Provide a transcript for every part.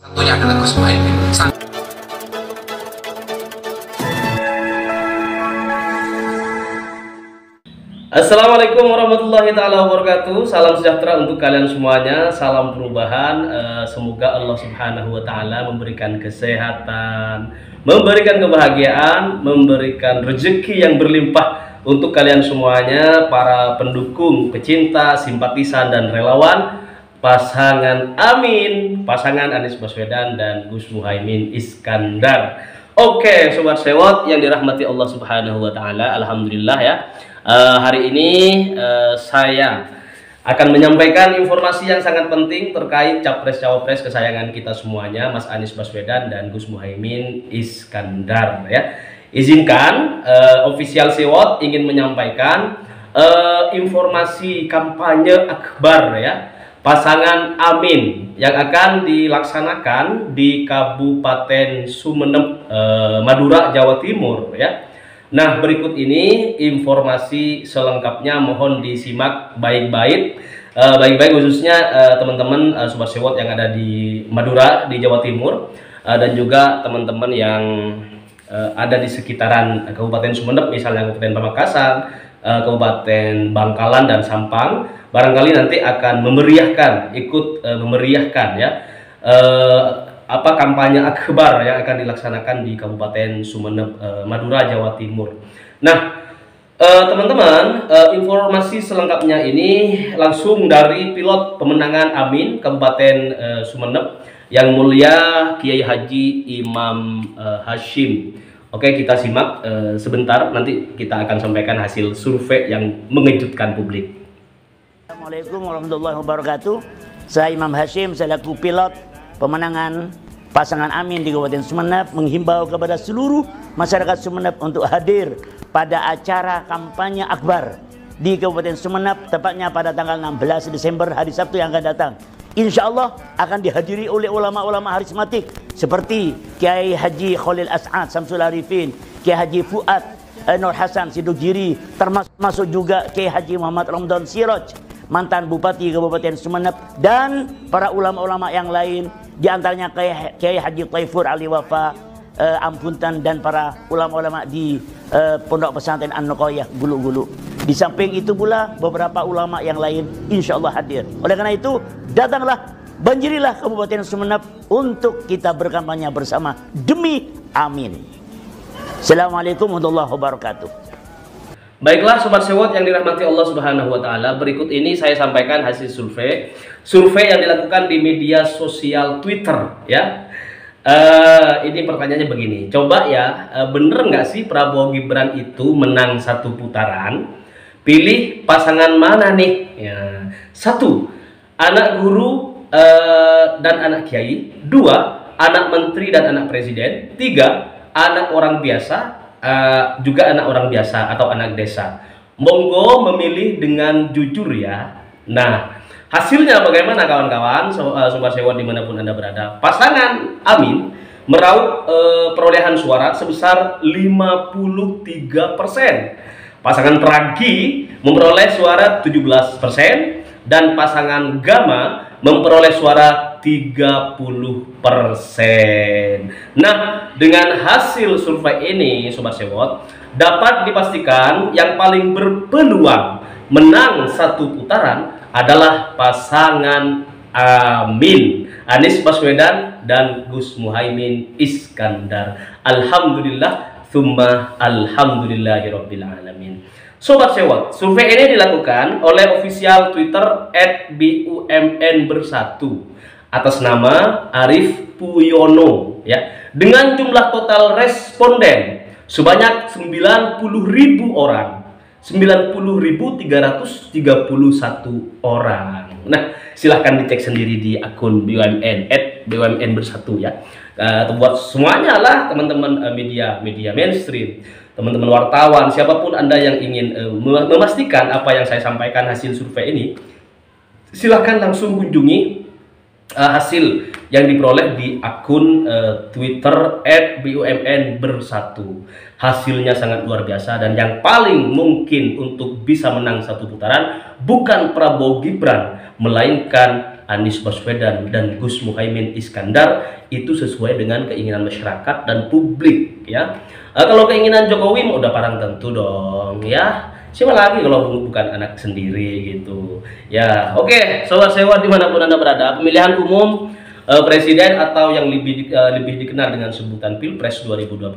Satunya adalah Gus Muhaimin. Assalamualaikum warahmatullahi taala wabarakatuh. Salam sejahtera untuk kalian semuanya. Salam perubahan. Semoga Allah Subhanahu wa taala memberikan kesehatan, memberikan kebahagiaan, memberikan rezeki yang berlimpah untuk kalian semuanya, para pendukung, pecinta, simpatisan dan relawan pasangan Amin, pasangan Anies Baswedan dan Gus Muhaimin Iskandar. Oke, sobat sewot yang dirahmati Allah Subhanahu wa taala, alhamdulillah ya. Hari ini saya akan menyampaikan informasi yang sangat penting terkait capres-cawapres kesayangan kita semuanya, Mas Anies Baswedan dan Gus Muhaimin Iskandar ya. Izinkan official sewot ingin menyampaikan informasi kampanye akbar ya, pasangan Amin yang akan dilaksanakan di Kabupaten Sumeneb, Madura, Jawa Timur ya. Nah, berikut ini informasi selengkapnya, mohon disimak baik-baik, khususnya teman-teman sobat sewot yang ada di Madura, di Jawa Timur, dan juga teman-teman yang ada di sekitaran Kabupaten Sumeneb, misalnya Kabupaten Pamekasan, Kabupaten Bangkalan dan Sampang. Barangkali nanti akan ikut memeriahkan ya kampanye akbar yang akan dilaksanakan di Kabupaten Sumeneb, Madura, Jawa Timur. Nah, teman-teman, informasi selengkapnya ini langsung dari pilot pemenangan Amin Kabupaten Sumeneb, yang mulia Kiai Haji Imam Hashim. Oke, kita simak sebentar, nanti kita akan sampaikan hasil survei yang mengejutkan publik. Assalamualaikum warahmatullahi wabarakatuh. Saya Imam Hashim selaku pilot pemenangan pasangan Amin di Kabupaten Sumeneb menghimbau kepada seluruh masyarakat Sumeneb untuk hadir pada acara kampanye akbar di Kabupaten Sumeneb, tepatnya pada tanggal 16 Desember hari Sabtu yang akan datang. Insya Allah akan dihadiri oleh ulama-ulama harismatik seperti Kiai Haji Khalil As'ad Samsul Arifin, Kiai Haji Fuad Nur Hasan Sidogiri, termasuk juga Kiai Haji Muhammad Ramdan Siraj, mantan Bupati Kabupaten Sumeneb, dan para ulama-ulama yang lain, di antaranya Kiai Haji Taifur Ali Wafa Ampuntan, dan para ulama-ulama di Pondok Pesantren An-Nuqayyah Gulu-Gulu. Di samping itu pula beberapa ulama yang lain insya Allah hadir. Oleh karena itu, datanglah, banjirilah Kabupaten Sumeneb untuk kita berkampanye bersama demi Amin. Assalamualaikum warahmatullahi wabarakatuh. Baiklah sobat sewot yang dirahmati Allah Subhanahu wa taala, berikut ini saya sampaikan hasil survei yang dilakukan di media sosial Twitter ya. Ini pertanyaannya begini, coba ya, bener nggak sih Prabowo Gibran itu menang satu putaran? Pilih pasangan mana nih? Ya. 1. Anak guru dan anak kiai. 2. Anak menteri dan anak presiden. 3. Anak orang biasa, juga anak orang biasa atau anak desa. Monggo memilih dengan jujur ya. Nah, hasilnya bagaimana kawan-kawan, sobat sewot dimanapun Anda berada? Pasangan Amin meraup perolehan suara sebesar 53%. Pasangan Pragi memperoleh suara 17%, dan pasangan Gama memperoleh suara 30%. Nah, dengan hasil survei ini sobat sewot, dapat dipastikan yang paling berpeluang menang satu putaran adalah pasangan Amin, Anies Baswedan dan Gus Muhaimin Iskandar. Alhamdulillah tsumma alhamdulillahirabbil alamin. Sobat sewot, survei ini dilakukan oleh official Twitter @BUMN-Bersatu atas nama Arif Puyono ya, dengan jumlah total responden sebanyak 90.000 orang, 90.331 orang. Nah, silahkan dicek sendiri di akun BUMN @BUMN-Bersatu ya. Buat semuanya lah teman-teman media mainstream, teman-teman wartawan, siapapun Anda yang ingin memastikan apa yang saya sampaikan hasil survei ini, silahkan langsung kunjungi hasil yang diperoleh di akun Twitter @BUMN-Bersatu. Hasilnya sangat luar biasa, dan yang paling mungkin untuk bisa menang satu putaran bukan Prabowo Gibran, melainkan Anies Baswedan dan Gus Muhaimin Iskandar itu sesuai dengan keinginan masyarakat dan publik ya. Kalau keinginan Jokowi udah parang tentu dong ya. Siapa lagi kalau bukan anak sendiri gitu ya. Oke, sobat sewot dimanapun Anda berada, pemilihan umum presiden atau yang lebih dikenal dengan sebutan Pilpres 2024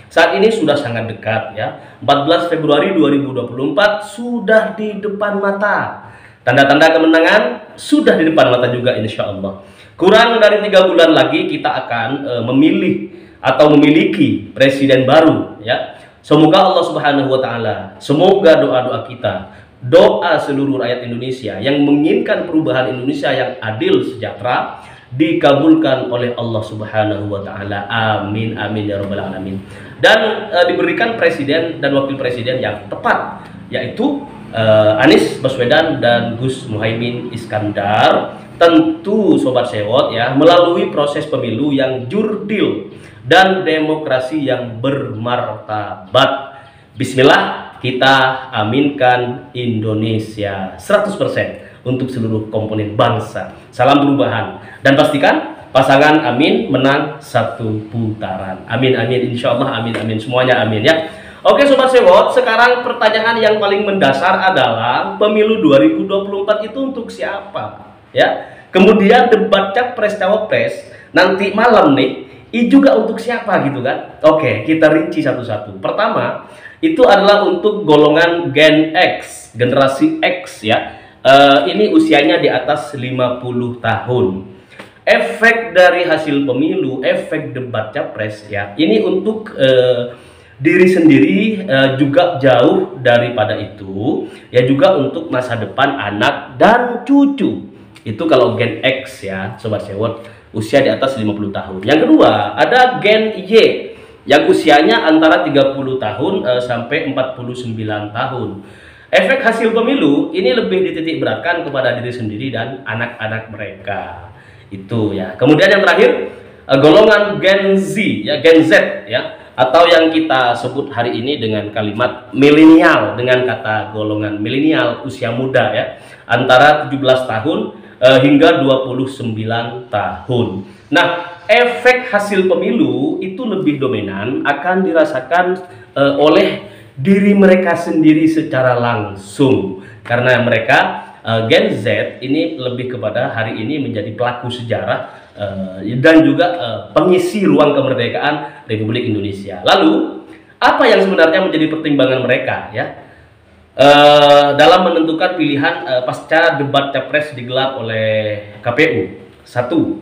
saat ini sudah sangat dekat ya. 14 Februari 2024 sudah di depan mata. Tanda-tanda kemenangan sudah di depan mata juga insya Allah. Kurang dari 3 bulan lagi kita akan memilih atau memiliki presiden baru ya. Semoga Allah Subhanahu wa taala, semoga doa-doa kita, doa seluruh rakyat Indonesia yang menginginkan perubahan Indonesia yang adil sejahtera dikabulkan oleh Allah Subhanahu wa taala. Amin amin ya rabbal alamin. Dan diberikan presiden dan wakil presiden yang tepat, yaitu Anies Baswedan dan Gus Muhaimin Iskandar. Tentu sobat sewot ya, melalui proses pemilu yang jurdil dan demokrasi yang bermartabat. Bismillah, kita aminkan Indonesia 100% untuk seluruh komponen bangsa. Salam perubahan dan pastikan pasangan Amin menang 1 putaran. Amin amin insya Allah, amin amin semuanya, amin ya. Oke sobat sewot, sekarang pertanyaan yang paling mendasar adalah pemilu 2024 itu untuk siapa ya. Kemudian debat capres cawapres nanti malam nih juga untuk siapa gitu kan. Oke, kita rinci satu-satu. Pertama itu adalah untuk golongan Gen X, generasi X ya. Ini usianya di atas 50 tahun. Efek dari hasil pemilu, efek debat capres ya, ini untuk diri sendiri juga jauh daripada itu ya, juga untuk masa depan anak dan cucu. Itu kalau Gen X ya sobat sewot, usia di atas 50 tahun. Yang kedua ada Gen Y yang usianya antara 30 tahun sampai 49 tahun. Efek hasil pemilu ini lebih dititik beratkan kepada diri sendiri dan anak-anak mereka. Itu ya. Kemudian yang terakhir golongan Gen Z ya, Gen Z ya, atau yang kita sebut hari ini dengan kalimat milenial, dengan kata golongan milenial usia muda ya, antara 17 tahun hingga 29 tahun. Nah, efek hasil pemilu itu lebih dominan akan dirasakan oleh diri mereka sendiri secara langsung, karena mereka Gen Z ini lebih kepada hari ini menjadi pelaku sejarah dan juga pengisi ruang kemerdekaan Republik Indonesia. Lalu apa yang sebenarnya menjadi pertimbangan mereka ya dalam menentukan pilihan pasca debat capres digelar oleh KPU? Satu,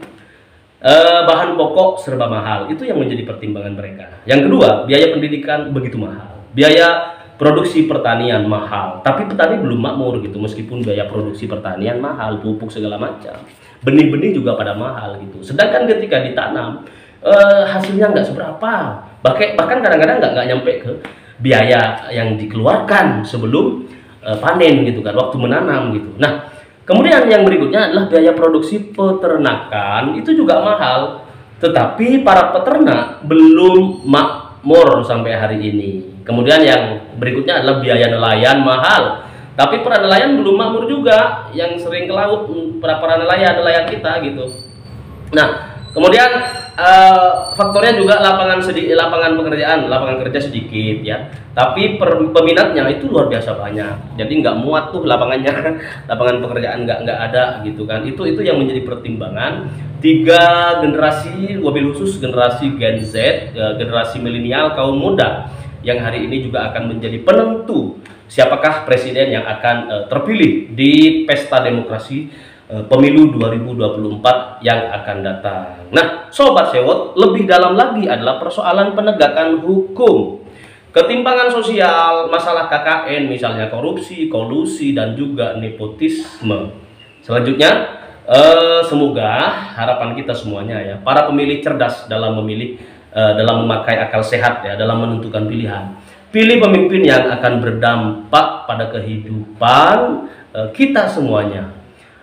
bahan pokok serba mahal, itu yang menjadi pertimbangan mereka. Yang kedua, biaya pendidikan begitu mahal, biaya produksi pertanian mahal, tapi petani belum makmur gitu, meskipun biaya produksi pertanian mahal, pupuk segala macam, benih-benih juga pada mahal gitu. Sedangkan ketika ditanam hasilnya nggak seberapa, bahkan kadang-kadang nggak nyampe ke biaya yang dikeluarkan sebelum panen gitu kan, waktu menanam gitu. Nah, kemudian yang berikutnya adalah biaya produksi peternakan, itu juga mahal, tetapi para peternak belum makmur sampai hari ini. Kemudian yang berikutnya adalah biaya nelayan mahal, tapi para nelayan belum makmur juga, yang sering ke laut para nelayan kita gitu. Nah, kemudian faktornya juga lapangan kerja sedikit ya, tapi peminatnya itu luar biasa banyak, jadi nggak muat tuh lapangannya, lapangan pekerjaan nggak ada gitu kan. Itu yang menjadi pertimbangan 3 generasi, wabil khusus generasi Gen Z, generasi milenial, kaum muda yang hari ini juga akan menjadi penentu siapakah presiden yang akan terpilih di pesta demokrasi pemilu 2024 yang akan datang. Nah, sobat sewot, lebih dalam lagi adalah persoalan penegakan hukum, ketimpangan sosial, masalah KKN, misalnya korupsi, kolusi, dan juga nepotisme. Selanjutnya, semoga harapan kita semuanya ya, para pemilih cerdas dalam memilih, dalam memakai akal sehat ya, dalam menentukan pilihan. Pilih pemimpin yang akan berdampak pada kehidupan kita semuanya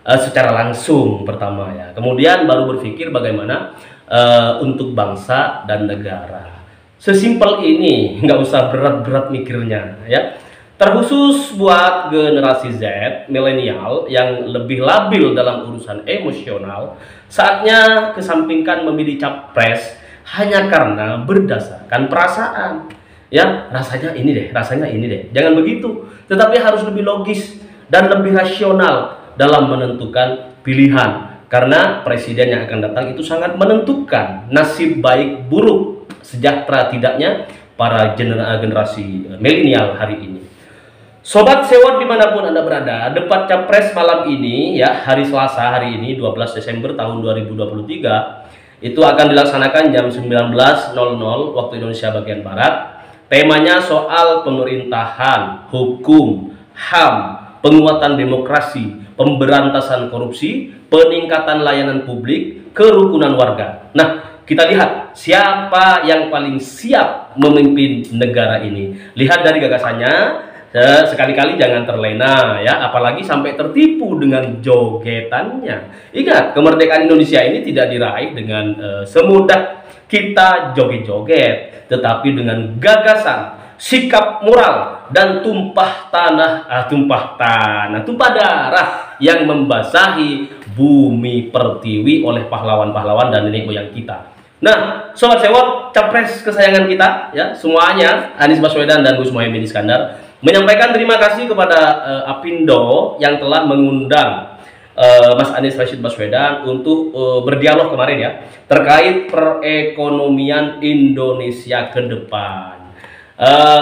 secara langsung pertama ya, kemudian baru berpikir bagaimana untuk bangsa dan negara. Sesimpel ini, nggak usah berat-berat mikirnya ya. Terkhusus buat generasi Z, milenial yang lebih labil dalam urusan emosional, saatnya kesampingkan memilih capres hanya karena berdasarkan perasaan. Ya, rasanya ini deh, rasanya ini deh. Jangan begitu, tetapi harus lebih logis dan lebih rasional dalam menentukan pilihan. Karena presiden yang akan datang itu sangat menentukan nasib baik buruk, sejahtera tidaknya para generasi milenial hari ini. Sobat Sewot dimanapun Anda berada, debat capres malam ini ya, hari Selasa hari ini 12 Desember tahun 2023 itu akan dilaksanakan jam 19.00 waktu Indonesia bagian Barat. Temanya soal pemerintahan, hukum, HAM, penguatan demokrasi, pemberantasan korupsi, peningkatan layanan publik, kerukunan warga. Nah, kita lihat siapa yang paling siap memimpin negara ini. Lihat dari gagasannya. Sekali-kali jangan terlena ya, apalagi sampai tertipu dengan jogetannya. Ingat, kemerdekaan Indonesia ini tidak diraih dengan semudah kita joget-joget, tetapi dengan gagasan, sikap moral, dan tumpah darah yang membasahi bumi pertiwi oleh pahlawan-pahlawan dan nenek moyang kita. Nah, Sobat Sewot, capres kesayangan kita ya, semuanya, Anies Baswedan dan Gus Muhaimin Iskandar, menyampaikan terima kasih kepada Apindo yang telah mengundang Mas Anies Rashid Baswedan untuk berdialog kemarin ya, terkait perekonomian Indonesia ke depan.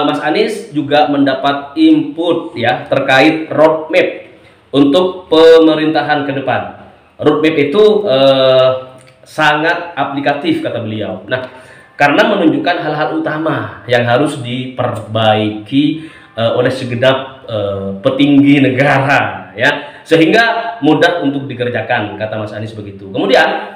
Mas Anies juga mendapat input ya terkait roadmap untuk pemerintahan ke depan. Roadmap itu sangat aplikatif kata beliau. Nah, karena menunjukkan hal-hal utama yang harus diperbaiki oleh segenap petinggi negara ya, sehingga mudah untuk dikerjakan kata Mas Anies begitu. Kemudian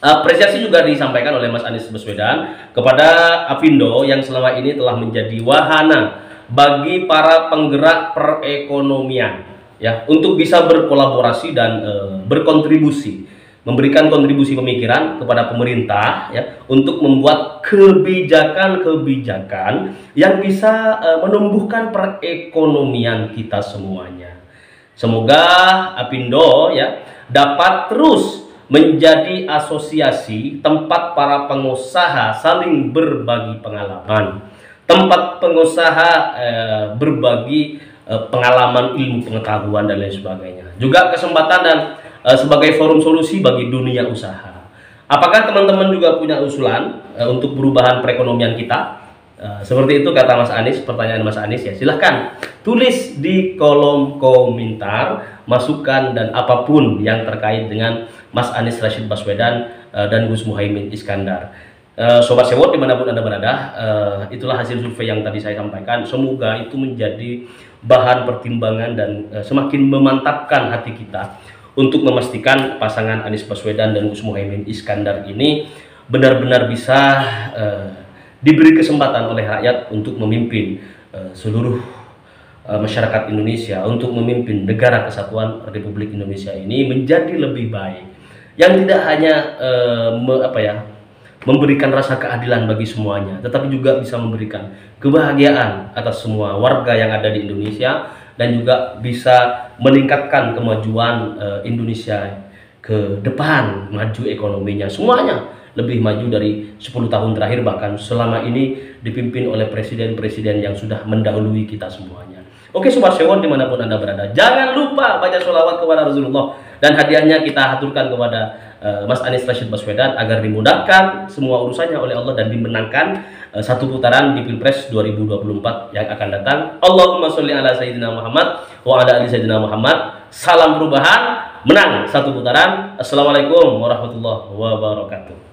apresiasi juga disampaikan oleh Mas Anies Baswedan kepada Apindo yang selama ini telah menjadi wahana bagi para penggerak perekonomian ya, untuk bisa berkolaborasi dan berkontribusi, memberikan kontribusi pemikiran kepada pemerintah ya, untuk membuat kebijakan-kebijakan yang bisa menumbuhkan perekonomian kita semuanya. Semoga Apindo ya dapat terus menjadi asosiasi tempat para pengusaha saling berbagi pengalaman, tempat pengusaha berbagi pengalaman, ilmu pengetahuan dan lain sebagainya. Juga kesempatan dan sebagai forum solusi bagi dunia usaha. Apakah teman-teman juga punya usulan untuk perubahan perekonomian kita? Seperti itu kata Mas Anies, pertanyaan Mas Anies ya. Silahkan tulis di kolom komentar masukan dan apapun yang terkait dengan Mas Anies Rashid Baswedan dan Gus Muhaimin Iskandar. Sobat Sewot dimanapun Anda berada, itulah hasil survei yang tadi saya sampaikan. Semoga itu menjadi bahan pertimbangan dan semakin memantapkan hati kita untuk memastikan pasangan Anies Baswedan dan Gus Muhaimin Iskandar ini benar-benar bisa diberi kesempatan oleh rakyat untuk memimpin seluruh masyarakat Indonesia, untuk memimpin negara kesatuan Republik Indonesia ini menjadi lebih baik, yang tidak hanya memberikan rasa keadilan bagi semuanya, tetapi juga bisa memberikan kebahagiaan atas semua warga yang ada di Indonesia, dan juga bisa meningkatkan kemajuan Indonesia ke depan, maju ekonominya, semuanya lebih maju dari 10 tahun terakhir, bahkan selama ini dipimpin oleh presiden-presiden yang sudah mendahului kita semuanya. Oke Sobat Sewot dimanapun Anda berada, jangan lupa baca sholawat kepada Rasulullah, dan hadiahnya kita haturkan kepada Mas Anies Rashid Baswedan agar dimudahkan semua urusannya oleh Allah dan dimenangkan satu putaran di Pilpres 2024 yang akan datang. Allahumma sholli ala Sayyidina Muhammad wa ala ali Sayyidina Muhammad. Salam perubahan, menang satu putaran. Assalamualaikum warahmatullahi wabarakatuh.